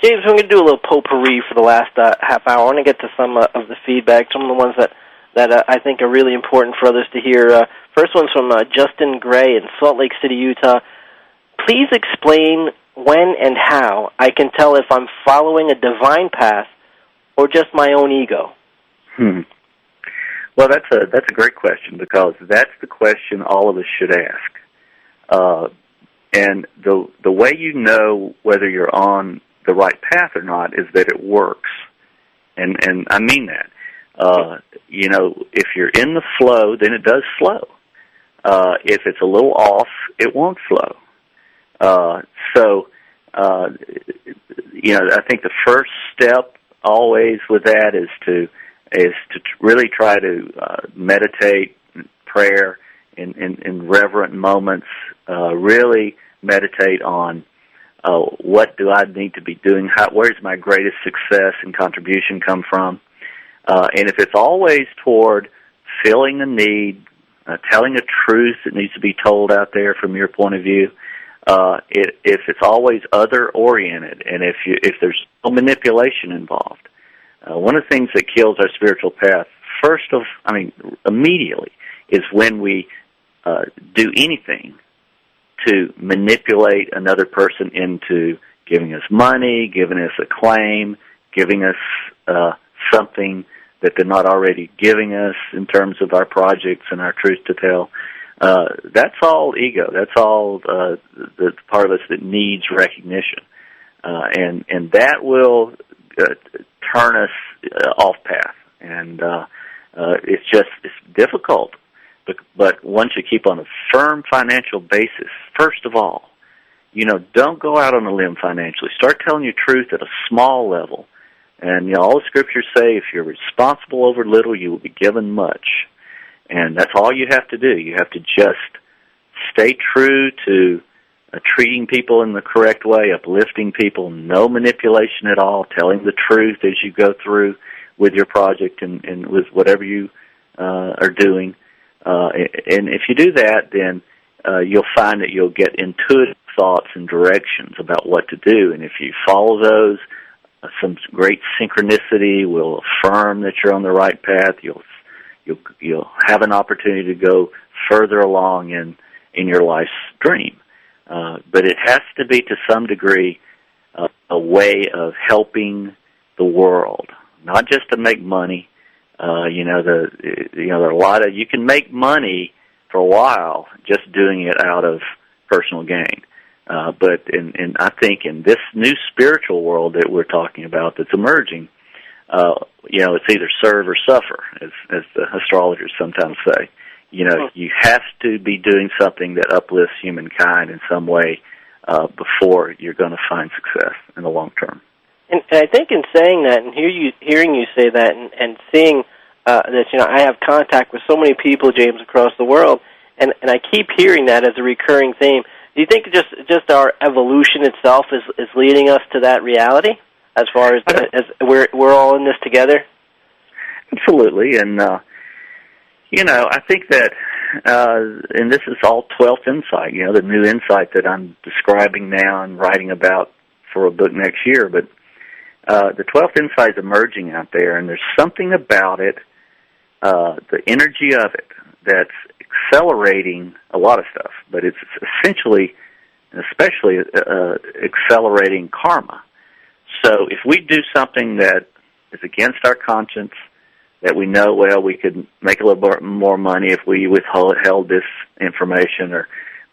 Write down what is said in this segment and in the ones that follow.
James, we're going to do a little potpourri for the last half hour. I want to get to some of the feedback, some of the ones that I think are really important for others to hear. First one's from Justin Gray in Salt Lake City, Utah. Please explain when and how I can tell if I'm following a divine path or just my own ego. Well, that's a great question, because that's the question all of us should ask. And the way you know whether you're on the right path or not is that it works. And I mean that. If you're in the flow, then it does flow. If it's a little off, it won't flow. I think the first step always with that is to really try to meditate, prayer in reverent moments. Really meditate on what do I need to be doing? Where's my greatest success and contribution come from? And if it's always toward filling a need, telling a truth that needs to be told out there from your point of view, if it's always other-oriented, and if there's no manipulation involved, one of the things that kills our spiritual path, immediately, is when we do anything to manipulate another person into giving us money, giving us a claim, giving us something that they're not already giving us in terms of our projects and our truth to tell. That's all ego. That's all the part of us that needs recognition. And that will turn us off path. And it's difficult. But once you keep on a firm financial basis, first of all, don't go out on a limb financially. Start telling your truth at a small level. And, all the scriptures say, if you're responsible over little, you will be given much. And that's all you have to do. You have to just stay true to treating people in the correct way, uplifting people, no manipulation at all, telling the truth as you go through with your project and with whatever you are doing. And if you do that, then you'll find that you'll get intuitive thoughts and directions about what to do. And if you follow those, some great synchronicity will affirm that you're on the right path. You'll have an opportunity to go further along in your life's dream. But it has to be, to some degree, a way of helping the world, not just to make money. There are a lot of, you can make money for a while just doing it out of personal gain. But I think in this new spiritual world that we're talking about that's emerging, it's either serve or suffer, as the astrologers sometimes say. You have to be doing something that uplifts humankind in some way before you're going to find success in the long term. And I think in saying that, and hearing you say that, and seeing that, I have contact with so many people, James, across the world, and I keep hearing that as a recurring theme. Do you think just our evolution itself is leading us to that reality, as far as we're all in this together? Absolutely, and I think that, and this is all 12th insight. The new insight that I'm describing now and writing about for a book next year. But the 12th insight is emerging out there, and there's something about it, the energy of it, that's accelerating a lot of stuff, but it's essentially and especially accelerating karma. So if we do something that is against our conscience, that we know, well, we could make a little bit more money if we withheld this information, or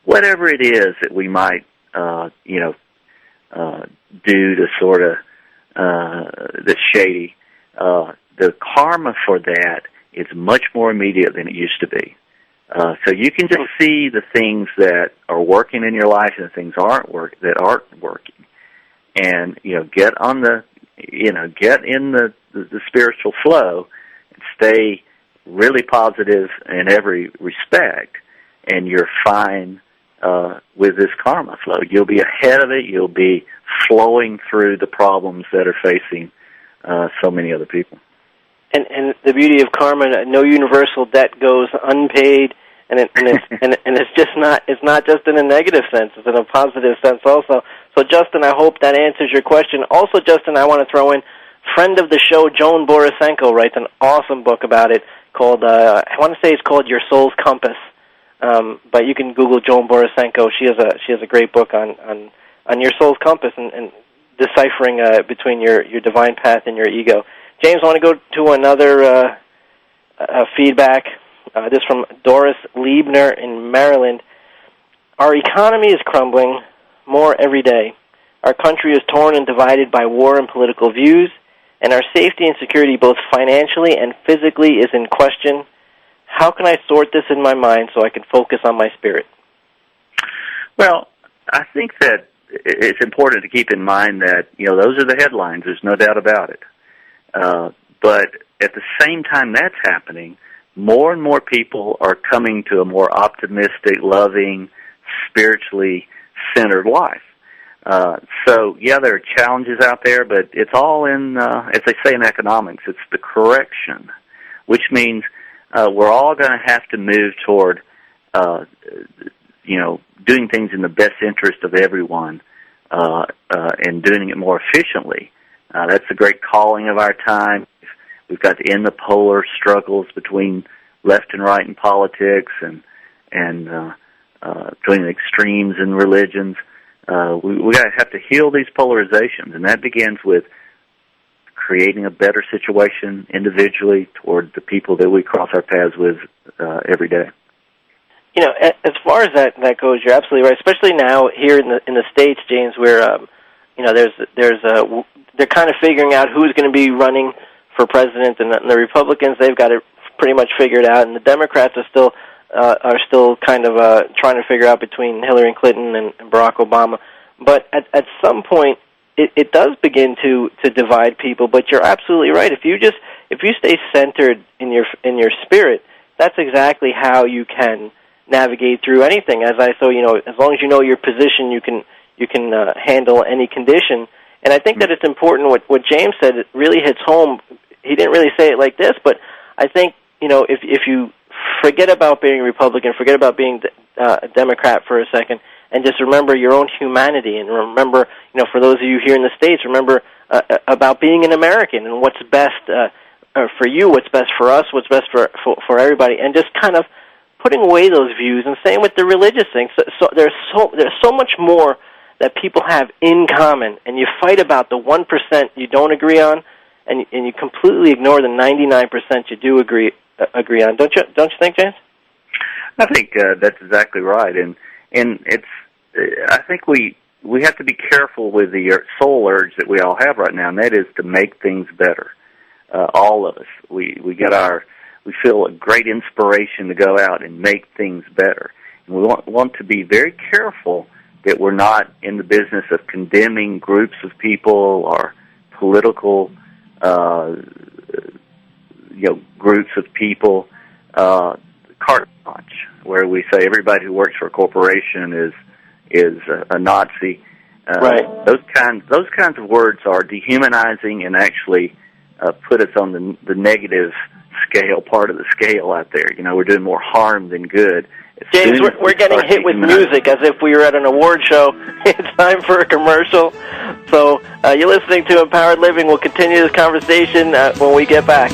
whatever it is that we might, do to sort of that's shady, the karma for that is much more immediate than it used to be. So you can just see the things that are working in your life and the things that aren't working, and get on get in the spiritual flow and stay really positive in every respect, and you're fine with this karma flow. You'll be ahead of it. You'll be flowing through the problems that are facing so many other people. And the beauty of karma, no universal debt goes unpaid, it's just not. It's not just in a negative sense. It's in a positive sense also. So, Justin, I hope that answers your question. Also, Justin, I want to throw in friend of the show, Joan Borisenko, writes an awesome book about it called. I want to say it's called Your Soul's Compass. But you can Google Joan Borisenko. She has a great book on your soul's compass and deciphering between your divine path and your ego. James, I want to go to another feedback. This from Doris Liebner in Maryland. Our economy is crumbling more every day. Our country is torn and divided by war and political views, and our safety and security, both financially and physically, is in question. How can I sort this in my mind so I can focus on my spirit? Well, I think that it's important to keep in mind that, those are the headlines. There's no doubt about it. But at the same time that's happening, more and more people are coming to a more optimistic, loving, spiritually centered life. So, there are challenges out there, but it's all in, as they say in economics, it's the correction, which means we're all going to have to move toward, doing things in the best interest of everyone and doing it more efficiently. That's the great calling of our time. We've got to end the polar struggles between left and right in politics and between the extremes in religions. We got to have to heal these polarizations, and that begins with creating a better situation individually toward the people that we cross our paths with every day. As far as that goes, you're absolutely right. Especially now here in the States, James, where they're kind of figuring out who's going to be running for president, and the Republicans, they've got it pretty much figured out, and the Democrats are still kind of trying to figure out between Hillary Clinton and Barack Obama. But at some point, it does begin to divide people. But you're absolutely right. If you stay centered in your spirit, that's exactly how you can navigate through anything. As long as you know your position, you can handle any condition. And I think that it's important what James said. It really hits home. He didn't really say it like this, but I think if you forget about being a Republican, forget about being a Democrat for a second, and just remember your own humanity, and remember, for those of you here in the States, remember about being an American and what's best for you, what's best for us, what's best for everybody, and just kind of putting away those views. And same with the religious things. So there's so much more that people have in common, and you fight about the 1% you don't agree on, and you completely ignore the 99% you do agree on. Don't you think, James? I think that's exactly right, and it's. I think we have to be careful with the soul urge that we all have right now, and that is to make things better. All of us, we feel a great inspiration to go out and make things better, and we want to be very careful that we're not in the business of condemning groups of people or political groups of people, carte blanche, where we say everybody who works for a corporation is a Nazi. Right. Those kinds of words are dehumanizing and actually put us on the negative scale, part of the scale out there. We're doing more harm than good. James, we're getting hit with music as if we were at an award show. It's time for a commercial. So you're listening to Empowered Living. We'll continue this conversation when we get back.